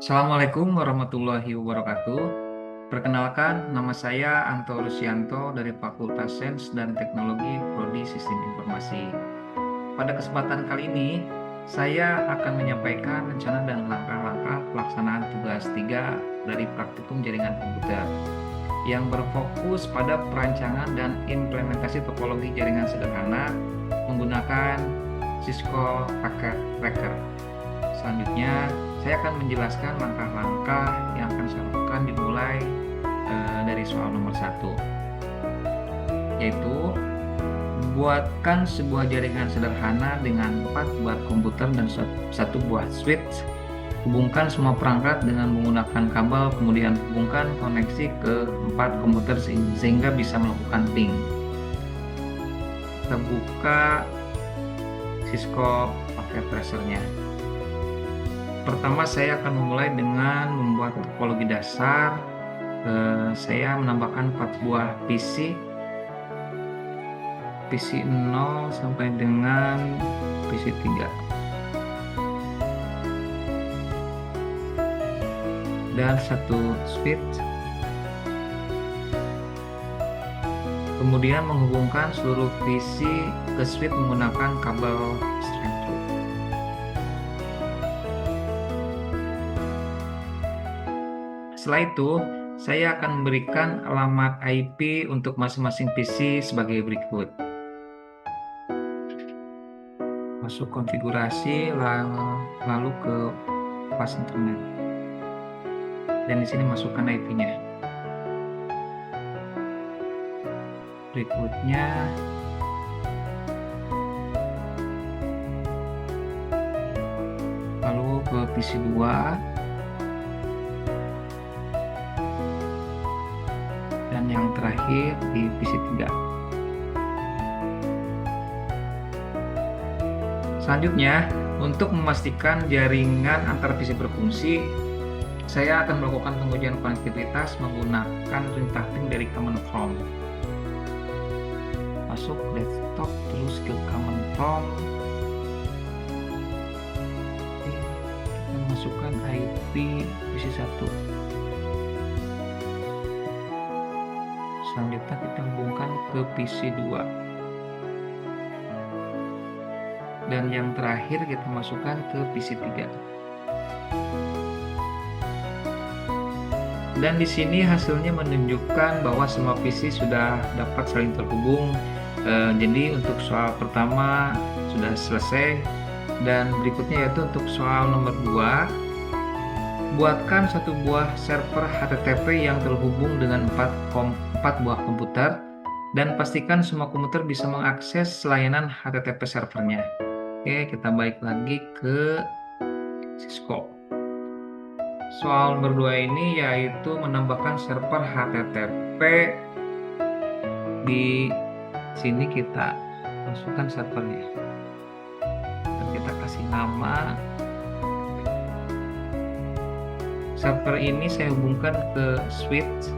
Assalamualaikum warahmatullahi wabarakatuh. Perkenalkan, nama saya Anto Lusianto dari Fakultas Sains dan Teknologi Prodi Sistem Informasi. Pada kesempatan kali ini, saya akan menyampaikan rencana dan langkah-langkah pelaksanaan tugas 3 dari praktikum jaringan komputer yang berfokus pada perancangan dan implementasi topologi jaringan sederhana menggunakan Cisco Packet Tracker. Selanjutnya, saya akan menjelaskan langkah-langkah yang akan saya lakukan dimulai dari soal nomor 1, yaitu buatkan sebuah jaringan sederhana dengan 4 buah komputer dan 1 buah switch. Hubungkan semua perangkat dengan menggunakan kabel, kemudian hubungkan koneksi ke 4 komputer sehingga bisa melakukan ping. Kita buka Cisco Packet Tracer-nya. Pertama, saya akan memulai dengan membuat topologi dasar. Saya menambahkan 4 buah PC 0 sampai dengan PC 3. Dan 1 switch. Kemudian menghubungkan seluruh PC ke switch menggunakan kabel straight through. Setelah itu, saya akan memberikan alamat IP untuk masing-masing PC sebagai berikut. Masuk konfigurasi, lalu ke pas internet. Dan di sini masukkan IP-nya. Berikutnya, lalu ke PC 2. Dan yang terakhir di PC 3. Selanjutnya, untuk memastikan jaringan antar PC berfungsi, saya akan melakukan pengujian konektivitas menggunakan perintah ping dari command prompt. Masuk desktop, terus ke command prompt. Kita masukkan IP PC 1. Selanjutnya kita hubungkan ke PC 2. Dan yang terakhir kita masukkan ke PC 3. Dan di sini hasilnya menunjukkan bahwa semua PC sudah dapat saling terhubung. Jadi untuk soal pertama sudah selesai. Dan berikutnya yaitu untuk soal nomor 2. Buatkan 1 buah server HTTP yang terhubung dengan 4 buah komputer dan pastikan semua komputer bisa mengakses layanan HTTP servernya. Oke, kita balik lagi ke Cisco. Soal nomor 2 ini yaitu menambahkan server HTTP. Di sini kita masukkan servernya. Dan kita kasih nama. Server ini saya hubungkan ke switch.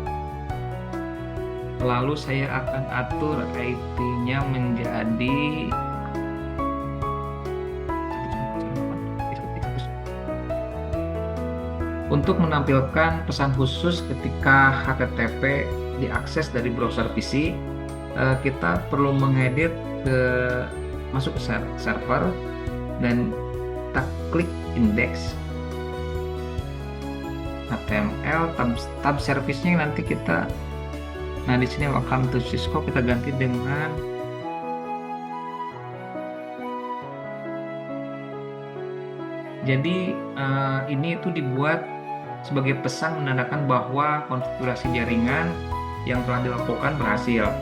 Lalu saya akan atur IP-nya menjadi untuk menampilkan pesan khusus ketika HTTP diakses dari browser PC. Kita perlu mengedit masuk ke server dan kita klik index HTML, tab service-nya nanti kita, nah di sini welcome to Cisco kita ganti dengan jadi ini itu dibuat sebagai pesan menandakan bahwa konfigurasi jaringan yang telah dilakukan berhasil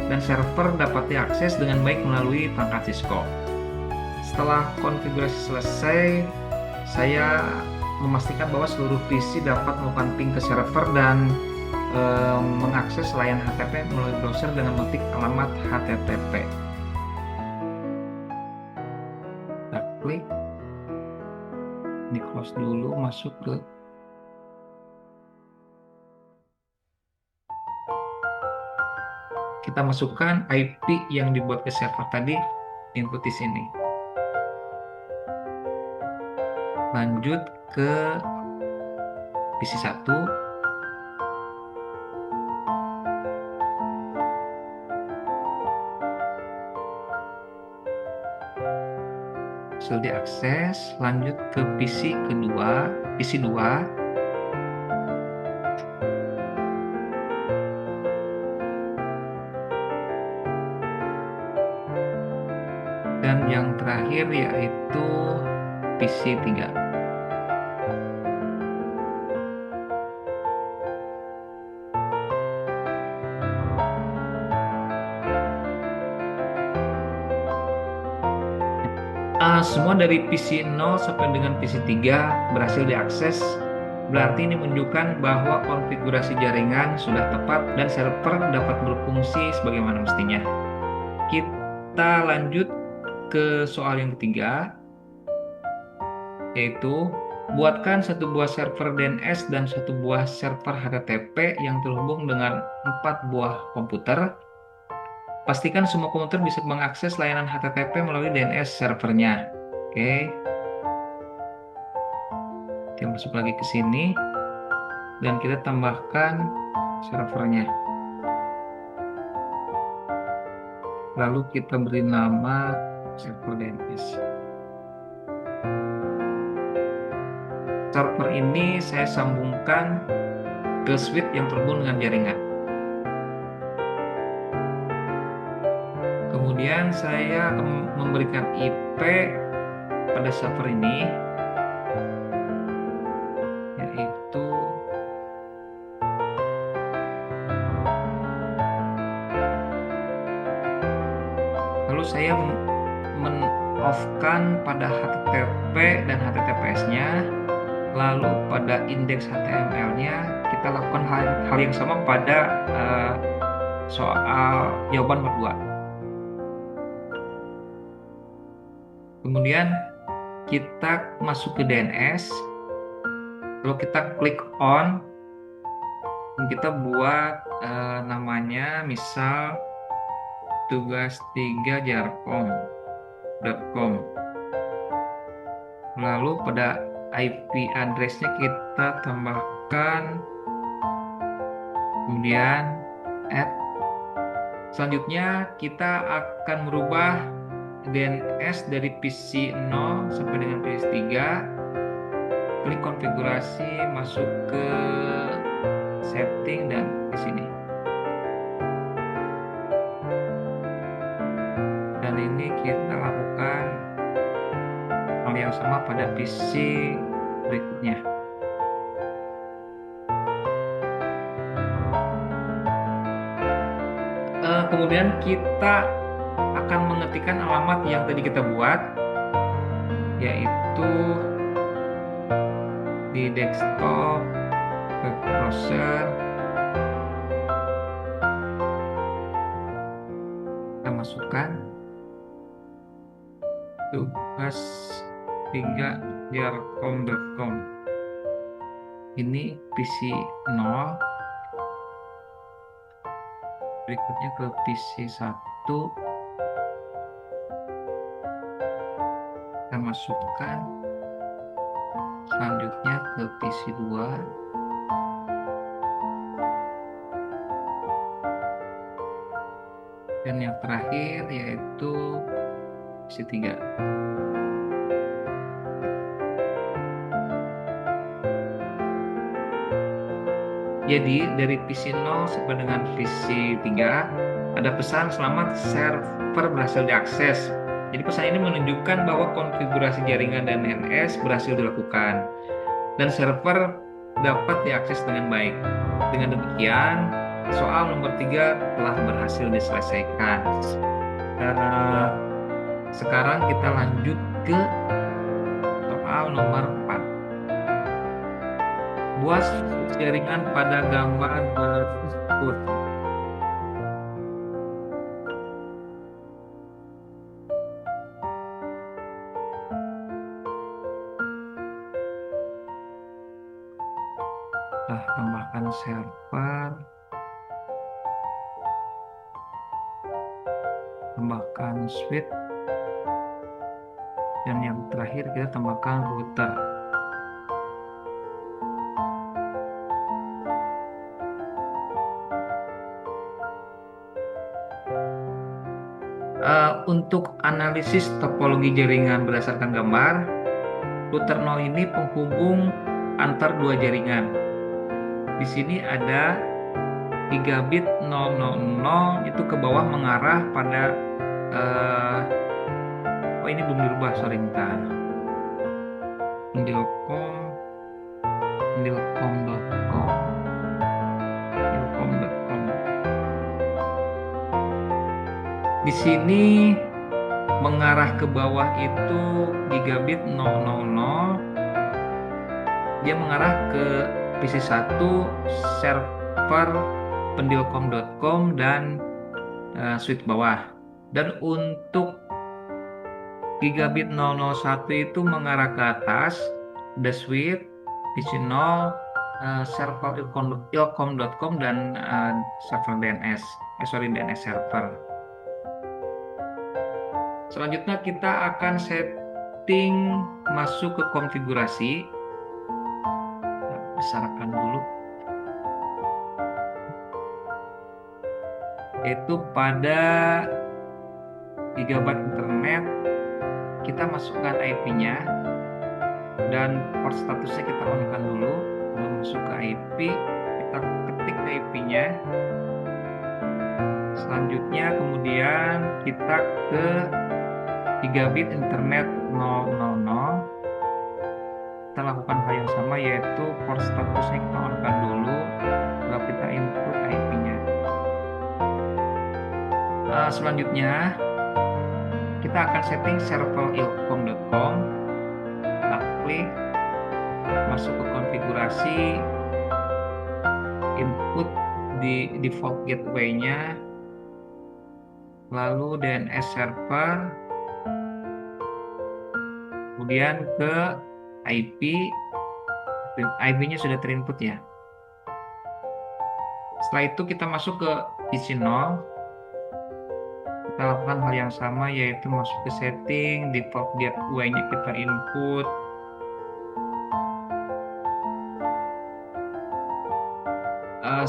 dan server dapat diakses dengan baik melalui perangkat Cisco. Setelah konfigurasi selesai, saya memastikan bahwa seluruh PC dapat melakukan ping ke server dan mengakses layanan HTTP melalui browser dengan mengetik alamat HTTP. Kita klik, di close dulu, masuk ke kita masukkan IP yang dibuat ke server tadi, input di sini. Lanjut ke PC 1. Sudah diakses, lanjut ke PC kedua, PC 2. Dan yang terakhir yaitu PC 3. Semua dari PC 0 sampai dengan PC 3 berhasil diakses. Berarti ini menunjukkan bahwa konfigurasi jaringan sudah tepat dan server dapat berfungsi sebagaimana mestinya. Kita lanjut ke soal yang ketiga, yaitu buatkan satu buah server DNS dan satu buah server HTTP yang terhubung dengan 4 buah komputer. Pastikan semua komputer bisa mengakses layanan HTTP melalui DNS servernya. Oke. Kita masuk lagi ke sini dan kita tambahkan servernya. Lalu kita beri nama server DNS. Server ini saya sambungkan ke switch yang terhubung dengan jaringan. Kemudian saya memberikan IP pada server ini, yaitu lalu saya men-off-kan pada HTTP dan HTTPS-nya, lalu pada indeks HTML-nya kita lakukan hal yang sama pada soal jawaban part 2. Kemudian kita masuk ke DNS, lalu kita klik on, dan kita buat namanya misal tugas3jarkom.com. Lalu pada IP address-nya kita tambahkan, kemudian add. Selanjutnya kita akan merubah DNS dari PC 0 sampai dengan PC 3. Klik konfigurasi, masuk ke setting dan di sini. Dan ini kita lakukan hal yang sama pada PC berikutnya. Kemudian kita akan mengetikkan alamat yang tadi kita buat, yaitu di desktop, ke browser, kita masukkan tugas3jarkom.com. Ini PC 0, berikutnya ke PC 1, kita masukkan, selanjutnya ke PC 2, dan yang terakhir yaitu PC 3. Jadi dari PC 0 sampai dengan PC 3 ada pesan selamat server berhasil diakses. Jadi pesan ini menunjukkan bahwa konfigurasi jaringan dan DNS berhasil dilakukan dan server dapat diakses dengan baik. Dengan demikian, soal nomor 3 telah berhasil diselesaikan. Sekarang kita lanjut ke soal nomor 4. Buat jaringan pada gambar berikut. Tambahkan server, tambahkan switch, dan yang terakhir kita tambahkan router. untuk analisis topologi jaringan berdasarkan gambar, router 0 ini penghubung antar dua jaringan. Di sini ada gigabit 000 itu ke bawah mengarah pada oh ini belum dirubah, sorry, bentar. Indilcom.com. Di sini mengarah ke bawah itu gigabit 000, dia mengarah ke PC1 server pendilcom.com dan switch bawah. Dan untuk gigabit 001 itu mengarah ke atas, the switch PC0 server ilcom.com dan server DNS server. Selanjutnya kita akan setting masuk ke konfigurasi. Besarkan dulu, yaitu pada gigabyte internet kita masukkan IP-nya dan port statusnya kita on-kan dulu. Lalu masuk ke IP, kita ketik IP-nya. Selanjutnya kemudian kita ke gigabit internet 000. Kita lakukan hal yang sama, yaitu port statusnya kita on-kan dulu, lalu kita input IP-nya. Selanjutnya kita akan setting server ilcom.com. Kita klik, masuk ke konfigurasi, input di default gateway-nya, lalu DNS server, kemudian ke IP-nya sudah terinput ya. Setelah itu kita masuk ke PC0. Kita lakukan hal yang sama, yaitu masuk ke setting, default gateway-nya kita input.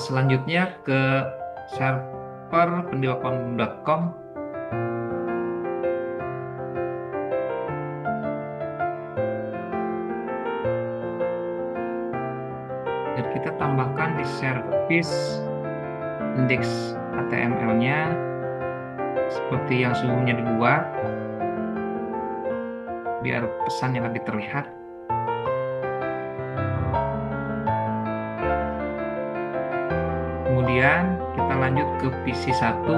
Selanjutnya ke server pendilcom.com. Dan kita tambahkan di service index HTML-nya seperti yang sebelumnya dibuat, biar pesan yang lebih terlihat. Kemudian kita lanjut ke PC1.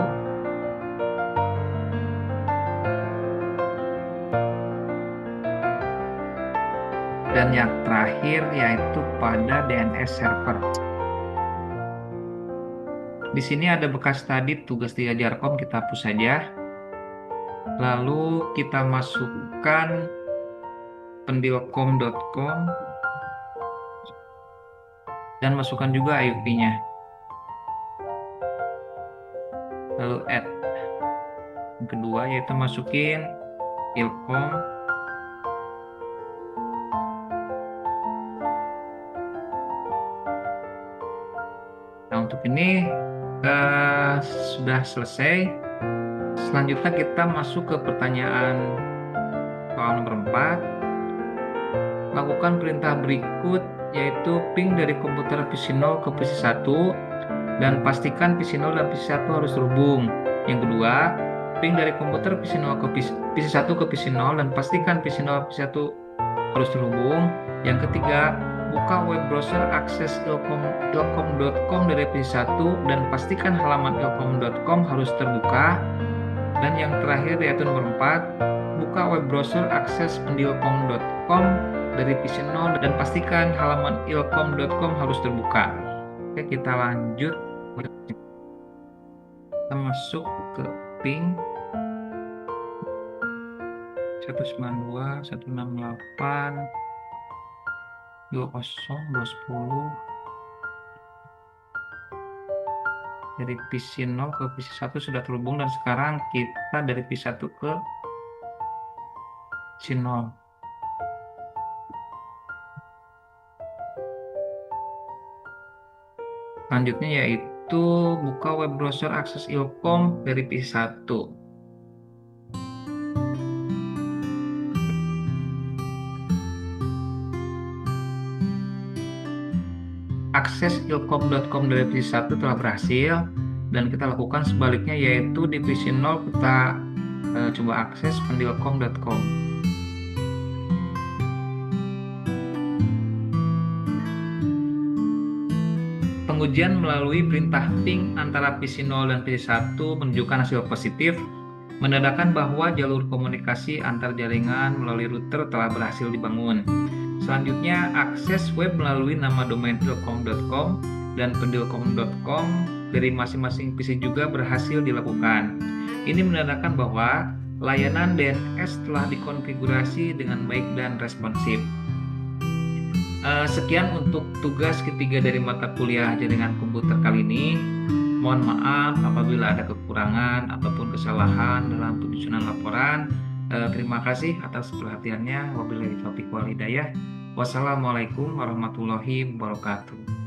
Dan yang terakhir yaitu pada DNS server. Di sini ada bekas tadi tugas diajarkom, kita hapus saja. Lalu kita masukkan pendilcom.com dan masukkan juga IP-nya. Lalu add. Yang kedua yaitu masukin ilcom. Nah, untuk ini sudah selesai. Selanjutnya kita masuk ke pertanyaan soal nomor 4. Lakukan perintah berikut, yaitu ping dari komputer PC0 ke PC1 dan pastikan PC0 dan PC1 harus terhubung. Yang kedua, ping dari komputer PC1 ke PC0 dan pastikan PC0 PC1 harus terhubung. Yang ketiga, buka web browser akses ilcom.com dari PC1 dan pastikan halaman ilcom.com harus terbuka. Dan yang terakhir yaitu nomor 4, buka web browser akses pendilcom.com dari PC0 dan pastikan halaman ilcom.com harus terbuka. Oke, kita lanjut. Kita masuk ke ping 192.168.20.210 dari PC0 ke PC1 sudah terhubung, dan sekarang kita dari PC1 ke PC0. Selanjutnya yaitu buka web browser akses ilcom dari PC1. akses ilkom.com dari divisi 1 telah berhasil, dan kita lakukan sebaliknya, yaitu divisi 0 kita coba akses pendilkom.com. Pengujian melalui perintah ping antara PC 0 dan PC 1 menunjukkan hasil positif, menandakan bahwa jalur komunikasi antar jaringan melalui router telah berhasil dibangun. Selanjutnya, akses web melalui nama domain ilkom.com dan pendilkom.com dari masing-masing PC juga berhasil dilakukan. Ini menandakan bahwa layanan DNS telah dikonfigurasi dengan baik dan responsif. Sekian untuk tugas ketiga dari mata kuliah jaringan komputer kali ini. Mohon maaf apabila ada kekurangan ataupun kesalahan dalam penyusunan laporan. Terima kasih atas perhatiannya. Wabillahi taufiq wal hidayah. Wassalamualaikum warahmatullahi wabarakatuh.